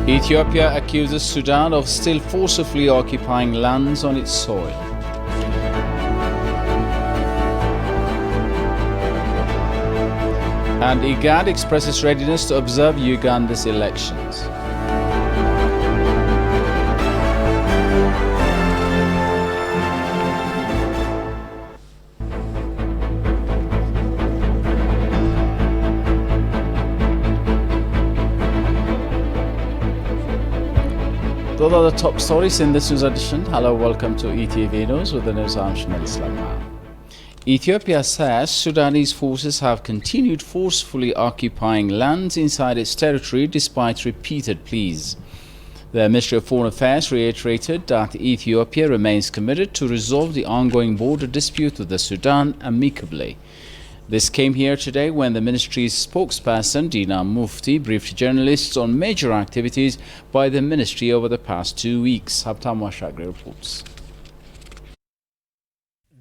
Ethiopia accuses Sudan of still forcibly occupying lands on its soil. And IGAD expresses readiness to observe Uganda's elections. Those are the top stories in this news edition. Hello, welcome to ETV News with the news. I'm Shamil Islam. Ethiopia says Sudanese forces have continued forcefully occupying lands inside its territory despite repeated pleas. The Ministry of Foreign Affairs reiterated that Ethiopia remains committed to resolve the ongoing border dispute with the Sudan amicably. This came here today when the ministry's spokesperson, Dina Mufti, briefed journalists on major activities by the ministry over the past 2 weeks. Habtam Washagri reports.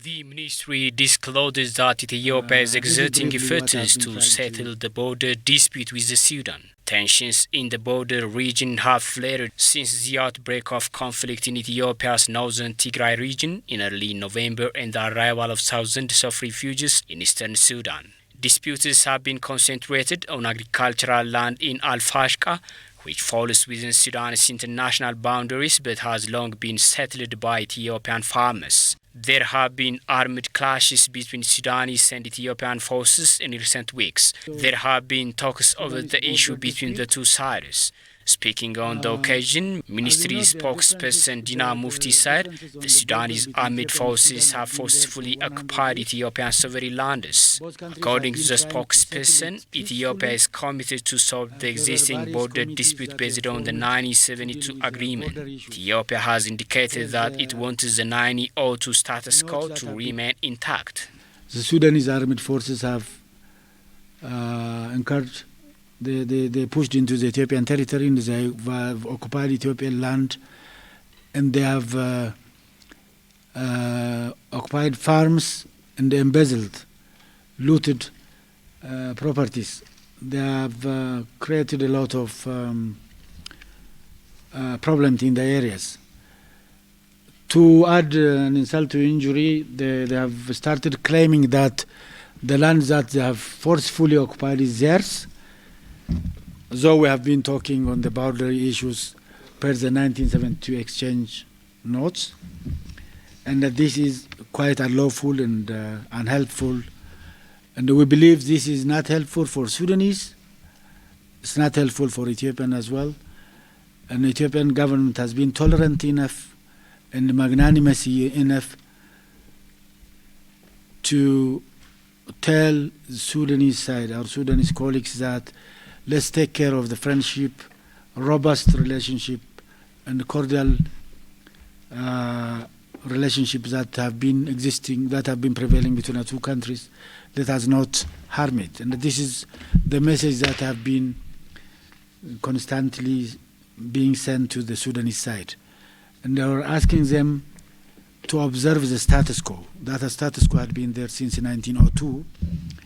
The ministry discloses that Ethiopia is exerting efforts to settle the border dispute with the Sudan. Tensions in the border region have flared since the outbreak of conflict in Ethiopia's northern Tigray region in early November and the arrival of thousands of refugees in eastern Sudan. Disputes have been concentrated on agricultural land in Al-Fashqa, which falls within Sudan's international boundaries but has long been settled by Ethiopian farmers. There have been armed clashes between Sudanese and Ethiopian forces in recent weeks. There have been talks over the issue between the two sides. Speaking on the occasion, ministry spokesperson Dina Mufti said the Sudanese armed forces have forcefully occupied Ethiopian sovereign lands. According to the spokesperson, Ethiopia is committed to solve the existing border dispute based on the 1972 agreement. Ethiopia has indicated that it wants the 1902 status quo to remain intact. The Sudanese armed forces have encouraged They pushed into the Ethiopian territory, and they have occupied Ethiopian land, and they have occupied farms and embezzled, looted properties. They have created a lot of problems in the areas. To add an insult to injury, they have started claiming that the land that they have forcefully occupied is theirs. Though we have been talking on the boundary issues per the 1972 exchange notes, and that this is quite unlawful and unhelpful, and we believe this is not helpful for Sudanese, it's not helpful for Ethiopian as well, and the Ethiopian government has been tolerant enough and magnanimous enough to tell the Sudanese side, our Sudanese colleagues, that let's take care of the friendship, robust relationship, and cordial relationships that have been existing, that have been prevailing between our two countries. Let us not harm it. And this is the message that have been constantly being sent to the Sudanese side. And they were asking them to observe the status quo. That the status quo had been there since 1902.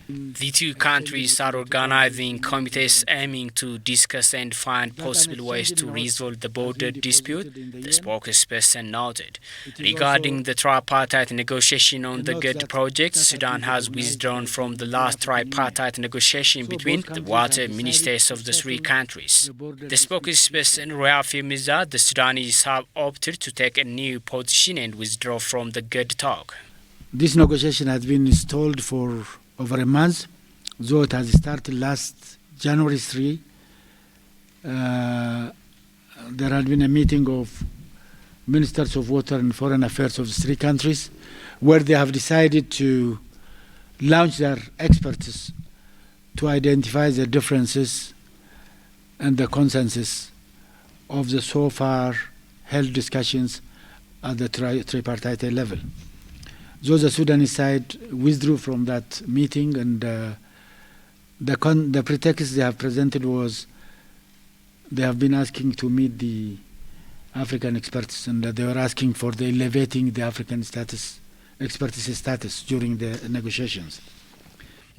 The two countries are organizing committees aiming to discuss and find possible ways to resolve the border dispute, the spokesperson noted. Regarding the tripartite negotiation on the GED project, Sudan has withdrawn from the last tripartite negotiation between the water ministers of the three countries. The spokesperson reaffirmed that the Sudanese have opted to take a new position and withdraw from the GED talk. This negotiation has been stalled for over a month, though it has started last January 3. There had been a meeting of ministers of water and foreign affairs of the three countries, where they have decided to launch their experts to identify the differences and the consensus of the so far held discussions at the tripartite level. So the Sudanese side withdrew from that meeting, and the pretext they have presented was they have been asking to meet the African experts, and they were asking for the elevating the African expertise status during the negotiations.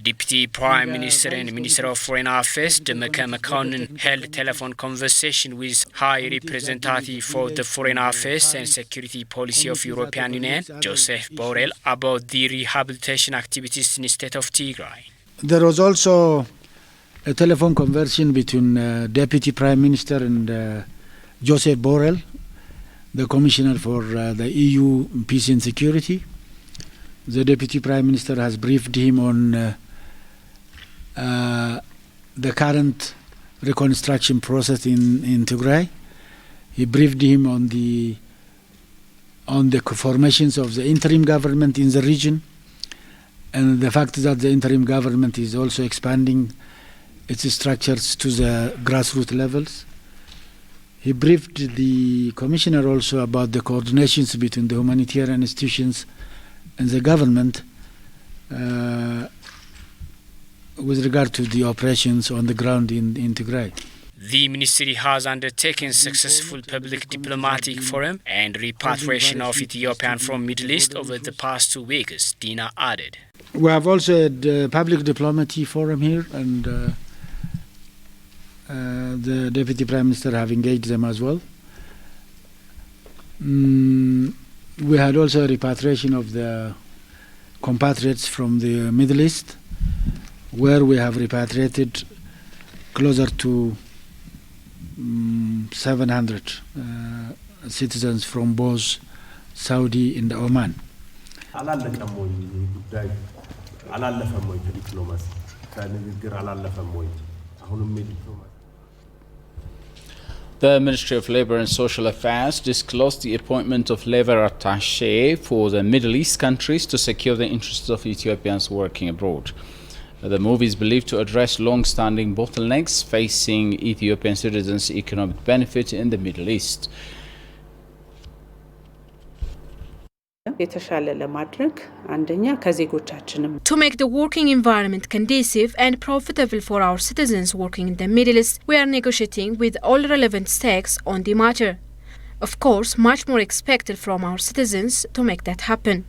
Deputy Prime Minister and Minister of Foreign Affairs Demeke Mekonnen held telephone conversation with High Representative for the Foreign Affairs and Security Policy of European Union, Joseph Borrell, about the rehabilitation activities in the state of Tigray. There was also a telephone conversation between Deputy Prime Minister and Joseph Borrell, the Commissioner for the EU Peace and Security. The Deputy Prime Minister has briefed him on the current reconstruction process in Tigray. He briefed him on the formations of the interim government in the region, and the fact that the interim government is also expanding its structures to the grassroots levels. He briefed the Commissioner also about the coordinations between the humanitarian institutions and the government with regard to the operations on the ground in Tigray. The ministry has undertaken successful public diplomatic forum and repatriation of Ethiopian from Middle East over the past 2 weeks, Dina added. We have also had a public diplomacy forum here, and the Deputy Prime Minister have engaged them as well. We had also a repatriation of the compatriots from the Middle East, where we have repatriated closer to 700 citizens from both Saudi and Oman. The Ministry of Labour and Social Affairs disclosed the appointment of Labour Attaché for the Middle East countries to secure the interests of Ethiopians working abroad. The move is believed to address long-standing bottlenecks facing Ethiopian citizens' economic benefit in the Middle East. To make the working environment conducive and profitable for our citizens working in the Middle East, we are negotiating with all relevant stakes on the matter. Of course, much more expected from our citizens to make that happen.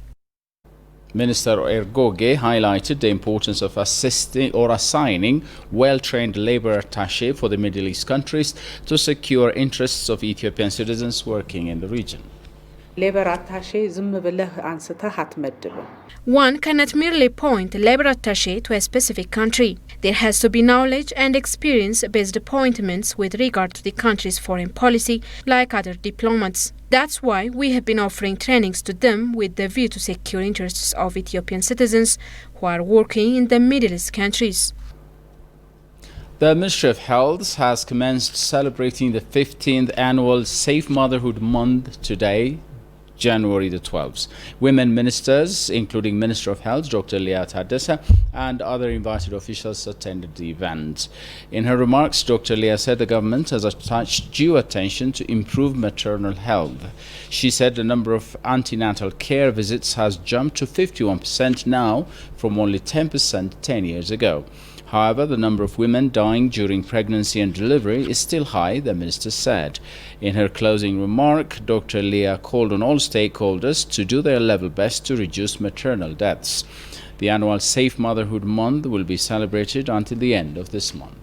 Minister Ergoge highlighted the importance of assisting or assigning well-trained labour attaché for the Middle East countries to secure interests of Ethiopian citizens working in the region. One cannot merely point a labor attaché to a specific country. There has to be knowledge and experience-based appointments with regard to the country's foreign policy, like other diplomats. That's why we have been offering trainings to them with the view to secure interests of Ethiopian citizens who are working in the Middle East countries. The Ministry of Health has commenced celebrating the 15th annual Safe Motherhood Month today, January the 12th. Women ministers, including Minister of Health, Dr. Leah Tadessa, and other invited officials attended the event. In her remarks, Dr. Leah said the government has attached due attention to improve maternal health. She said the number of antenatal care visits has jumped to 51% now from only 10% 10 years ago. However, the number of women dying during pregnancy and delivery is still high, the minister said. In her closing remark, Dr. Leah called on all stakeholders to do their level best to reduce maternal deaths. The annual Safe Motherhood Month will be celebrated until the end of this month.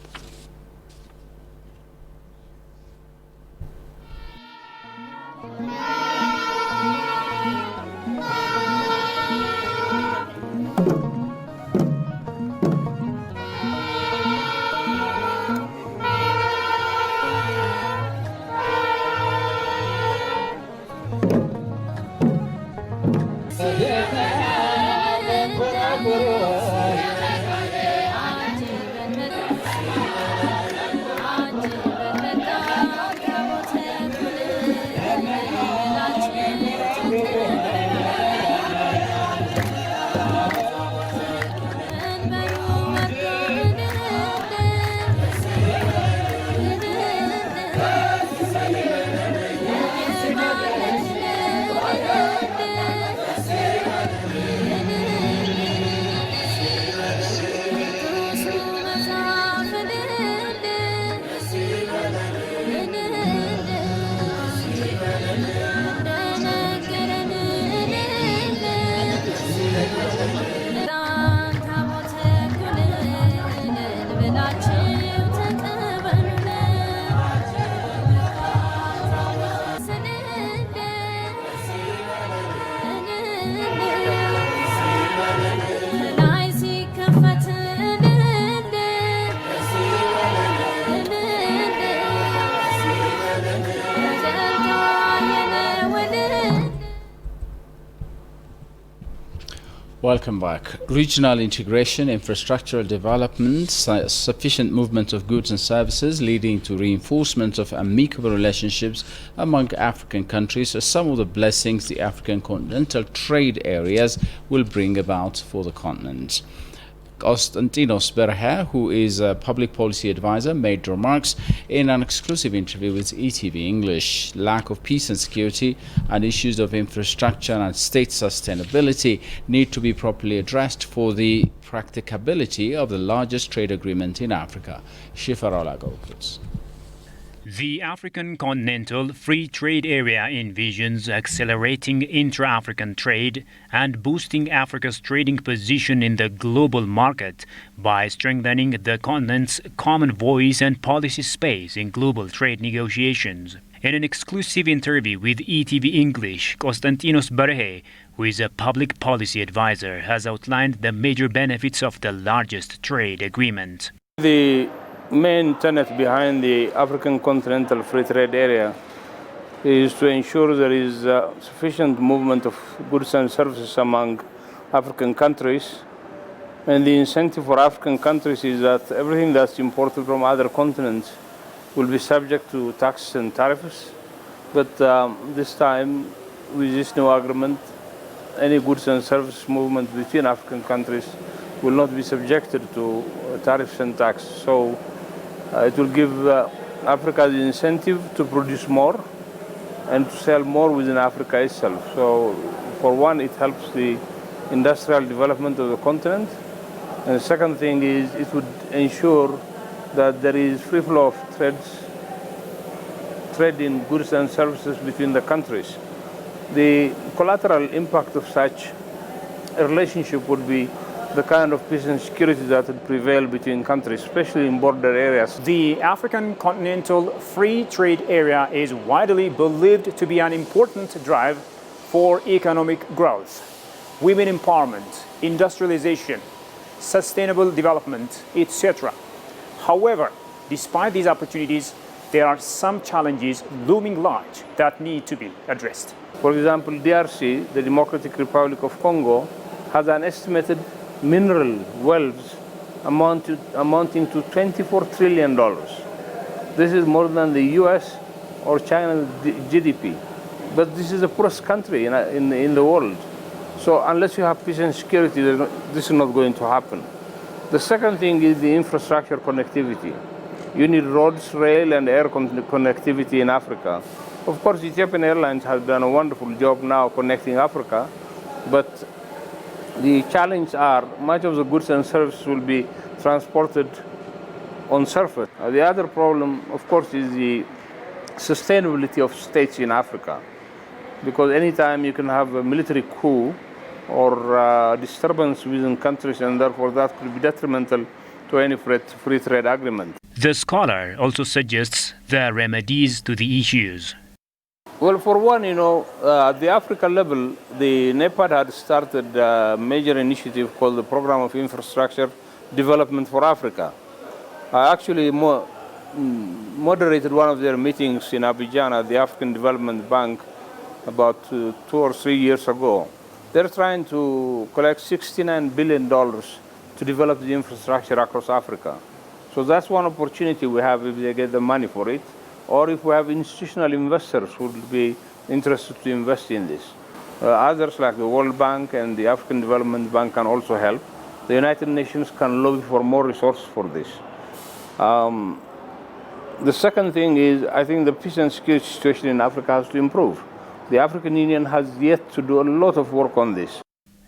Welcome back. Regional integration, infrastructural development, sufficient movement of goods and services leading to reinforcement of amicable relationships among African countries are some of the blessings the African continental trade areas will bring about for the continent. Konstantinos Berhe, who is a public policy advisor, made remarks in an exclusive interview with ETV English. Lack of peace and security and issues of infrastructure and state sustainability need to be properly addressed for the practicability of the largest trade agreement in Africa. Shifarola Gokuts. The African Continental Free Trade Area envisions accelerating intra-African trade and boosting Africa's trading position in the global market by strengthening the continent's common voice and policy space in global trade negotiations. In an exclusive interview with ETV English, Konstantinos Berhe, who is a public policy advisor, has outlined the major benefits of the largest trade agreement. The main tenet behind the African Continental Free Trade Area is to ensure there is sufficient movement of goods and services among African countries. And the incentive for African countries is that everything that's imported from other continents will be subject to taxes and tariffs. But this time, with this new agreement, any goods and services movement between African countries will not be subjected to tariffs and taxes. So it will give Africa the incentive to produce more and to sell more within Africa itself. So for one, it helps the industrial development of the continent. And the second thing is it would ensure that there is free flow of trade in goods and services between the countries. The collateral impact of such a relationship would be the kind of peace and security that would prevail between countries, especially in border areas. The African Continental Free Trade Area is widely believed to be an important drive for economic growth, women empowerment, industrialization, sustainable development, etc. However, despite these opportunities, there are some challenges looming large that need to be addressed. For example, DRC, the Democratic Republic of Congo, has an estimated mineral wealth amounting to $24 trillion. This is more than the US or China's GDP. But this is the poorest country in the world. So unless you have peace and security, this is not going to happen. The second thing is the infrastructure connectivity. You need roads, rail, and air connectivity in Africa. Of course, Ethiopian Airlines has done a wonderful job now connecting Africa, but the challenge are much of the goods and services will be transported on surface. The other problem, of course, is the sustainability of states in Africa, because anytime you can have a military coup or disturbance within countries, and therefore that could be detrimental to any free trade agreement. The scholar also suggests the remedies to the issues. Well, for one, at the Africa level, the NEPAD had started a major initiative called the Program of Infrastructure Development for Africa. I actually moderated one of their meetings in Abidjan at the African Development Bank about 2 or 3 years ago. They're trying to collect $69 billion to develop the infrastructure across Africa. So that's one opportunity we have if they get the money for it, or if we have institutional investors who would be interested to invest in this. Others like the World Bank and the African Development Bank can also help. The United Nations can lobby for more resources for this. The second thing is, I think the peace and security situation in Africa has to improve. The African Union has yet to do a lot of work on this.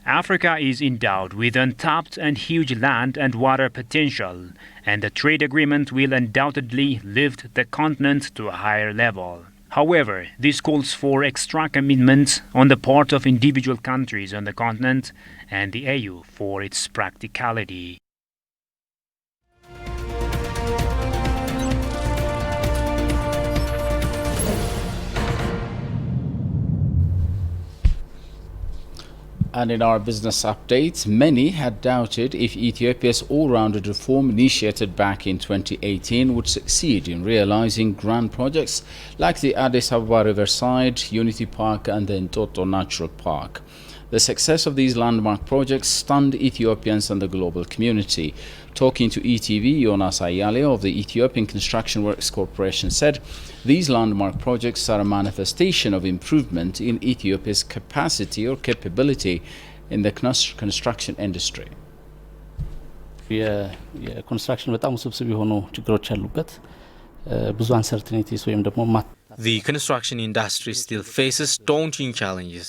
Africa is endowed with untapped and huge land and water potential, and the trade agreement will undoubtedly lift the continent to a higher level. However, this calls for extra commitment on the part of individual countries on the continent and the AU for its practicality. And in our business updates, many had doubted if Ethiopia's all-rounded reform initiated back in 2018 would succeed in realizing grand projects like the Addis Ababa Riverside, Unity Park and the Entoto Natural Park. The success of these landmark projects stunned Ethiopians and the global community. Talking to ETV, Jonas Ayale of the Ethiopian Construction Works Corporation said these landmark projects are a manifestation of improvement in Ethiopia's capacity or capability in the construction industry. የኮንስትራክሽን በጣም ውስብስብ የሆኑ ችግሮች ያሉበት ብዙ አንሰርቲኒቲስ ወይም ደግሞ The construction industry still faces daunting challenges,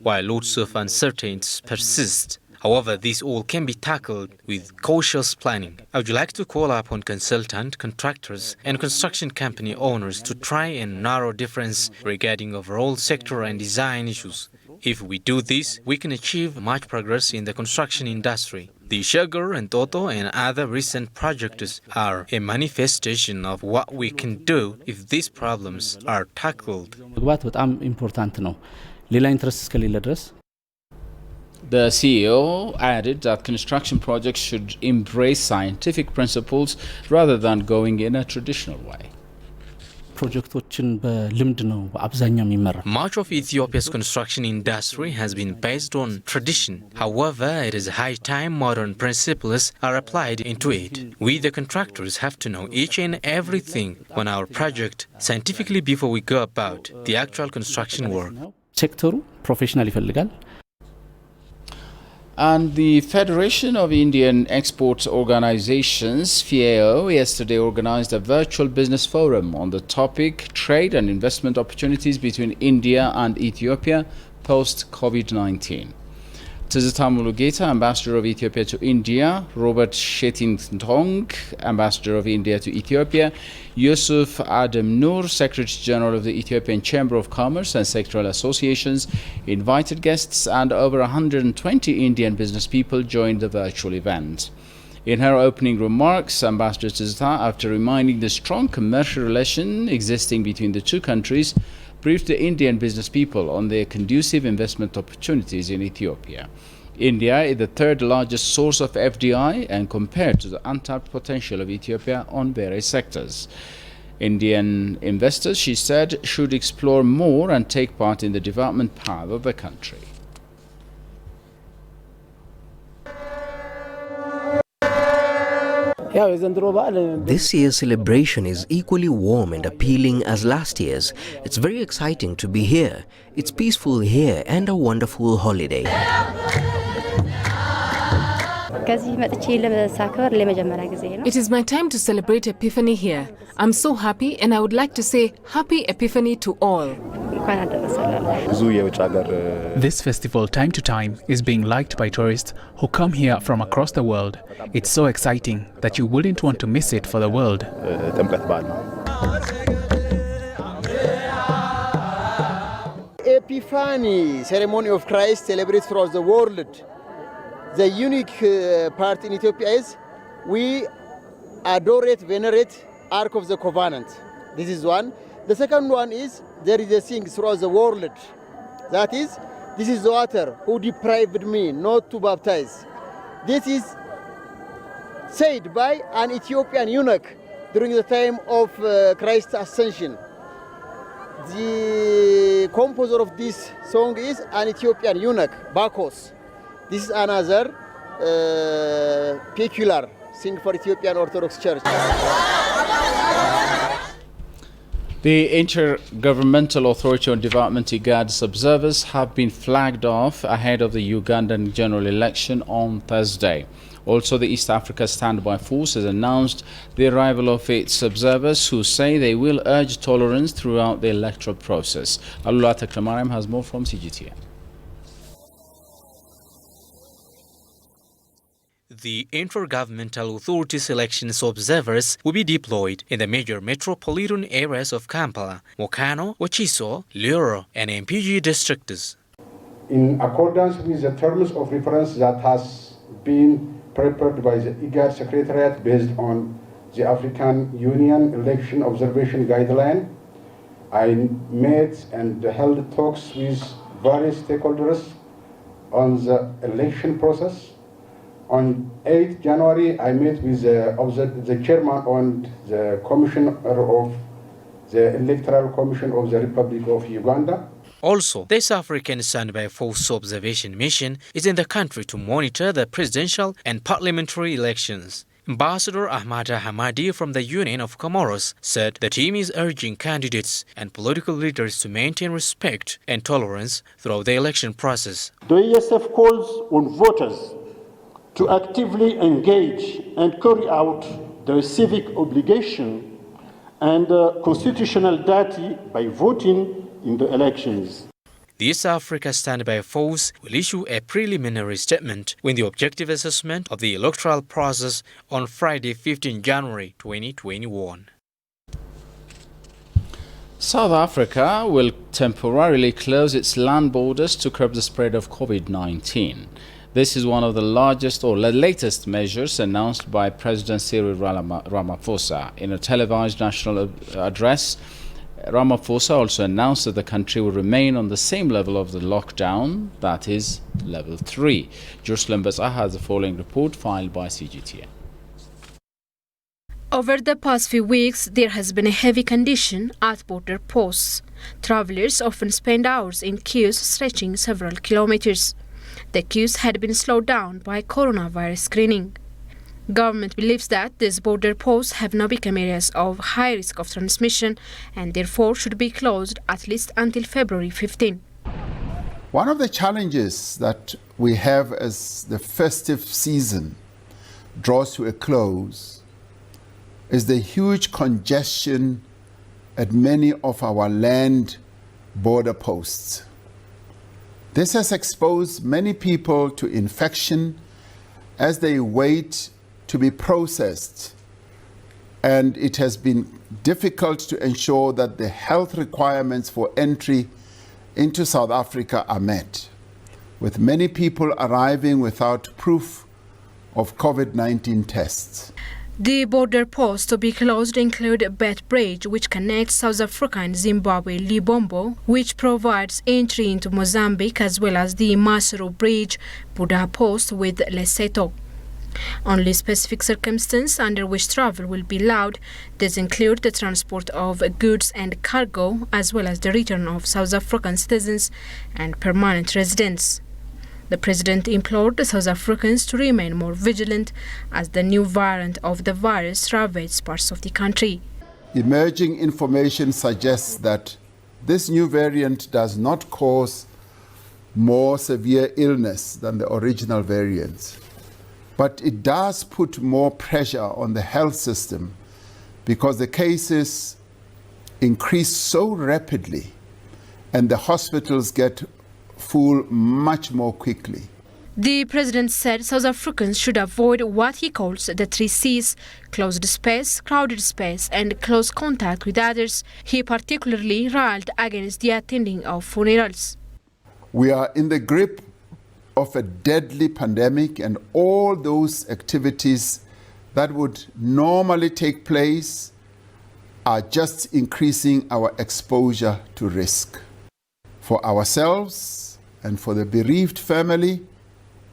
while lots of uncertainties persist. However, these all can be tackled with cautious planning. I would like to call upon consultant, contractors, and construction company owners to try and narrow difference regarding overall sector and design issues. If we do this, we can achieve much progress in the construction industry. The Sugar and Toto and other recent projects are a manifestation of what we can do if these problems are tackled. በጣም ኢምፖርታንት ነው ሌላ ኢንትረስት እስከሌለ ድረስ The CEO added that construction projects should embrace scientific principles rather than going in a traditional way. ፕሮጀክቶችን በልምድ ነው በአብዛኛው የሚመራ Much of Ethiopia's construction industry has been based on tradition. However, it is high time modern principles are applied into it. We, the contractors, have to know each and everything on our project scientifically before we go about the actual construction work. ሴክተሩ ፕሮፌሽናል ይፈልጋል. And the Federation of Indian Exports Organizations, FIEO, yesterday organized a virtual business forum on the topic Trade and Investment Opportunities between India and Ethiopia post-COVID-19. Tizita Mulugeta, Ambassador of Ethiopia to India, Robert Shetintong, Ambassador of India to Ethiopia, Yusuf Adam Noor, Secretary General of the Ethiopian Chamber of Commerce and sectoral associations, invited guests, and over 120 Indian business people joined the virtual event. In her opening remarks, Ambassador Tizita, after reminding the strong commercial relation existing between the two countries, briefed the Indian business people on their conducive investment opportunities in Ethiopia. India is the third largest source of FDI and compared to the untapped potential of Ethiopia on various sectors. Indian investors, she said, should explore more and take part in the development path of the country. This year's celebration is equally warm and appealing as last year's. It's very exciting to be here. It's peaceful here and a wonderful holiday. It is my time to celebrate Epiphany here. I'm so happy and I would like to say Happy Epiphany to all. This festival time to time is being liked by tourists who come here from across the world. It's so exciting that you wouldn't want to miss it for the world. Epiphany ceremony of Christ celebrates throughout the world. The unique part in Ethiopia is we adore, venerate Ark of the Covenant. This is one. The second one is there is a thing throughout the world. That is, this is the water who deprived me not to baptize. This is said by an Ethiopian eunuch during the time of Christ's ascension. The composer of this song is an Ethiopian eunuch, Bakos. This is another peculiar thing for Ethiopian Orthodox Church. The Intergovernmental Authority on Development IGAD's observers have been flagged off ahead of the Ugandan general election on Thursday. Also, the East Africa Standby Force has announced the arrival of its observers who say they will urge tolerance throughout the electoral process. Alula Takramariam has more from CGTN. The Intergovernmental Authority's elections observers will be deployed in the major metropolitan areas of Kampala, Mokano, Wachiso, Luro, and MPG districts. In accordance with the terms of reference that has been prepared by the IGAD Secretariat based on the African Union Election Observation Guideline, I met and held talks with various stakeholders on the election process. On 8th January, I met with the chairman and the commissioner of the Electoral Commission of the Republic of Uganda. Also, the East African Standby Force Observation Mission is in the country to monitor the presidential and parliamentary elections. Ambassador Ahmada Hamadi from the Union of Comoros said the team is urging candidates and political leaders to maintain respect and tolerance throughout the election process. The ESF calls on voters to actively engage and carry out their civic obligation and constitutional duty by voting in the elections. The East Africa Standby Force will issue a preliminary statement with the objective assessment of the electoral process on Friday, 15 January 2021. South Africa will temporarily close its land borders to curb the spread of COVID-19. This is one of the largest or latest measures announced by President Cyril Ramaphosa. In a televised national address, Ramaphosa also announced that the country will remain on the same level of the lockdown, that is, level 3. Jerusalem Bazaar has the following report filed by CGTN. Over the past few weeks, there has been a heavy condition at border posts. Travelers often spend hours in queues stretching several kilometers. The queues had been slowed down by coronavirus screening. Government believes that these border posts have now become areas of high risk of transmission and therefore should be closed at least until February 15. One of the challenges that we have as the festive season draws to a close is the huge congestion at many of our land border posts. This has exposed many people to infection as they wait to be processed, and it has been difficult to ensure that the health requirements for entry into South Africa are met, with many people arriving without proof of COVID-19 tests. The border posts to be closed include Beth Bridge, which connects South Africa and Zimbabwe, Libombo, which provides entry into Mozambique, as well as the Maseru Bridge, Buddha Post with Lesotho. Only specific circumstances under which travel will be allowed. These include the transport of goods and cargo, as well as the return of South African citizens and permanent residents. The president implored the South Africans to remain more vigilant as the new variant of the virus ravaged parts of the country. Emerging information suggests that this new variant does not cause more severe illness than the original variants, but it does put more pressure on the health system because the cases increase so rapidly and the hospitals get full much more quickly. The president said South Africans should avoid what he calls the 3 C's: closed space, crowded space, and close contact with others. He particularly railed against the attending of funerals. We are in the grip of a deadly pandemic, and all those activities that would normally take place are just increasing our exposure to risk for ourselves and for the bereaved family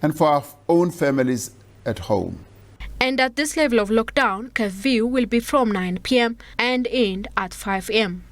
and for our own families at home. And at this level of lockdown, curfew will be from 9 p.m. and end at 5 a.m.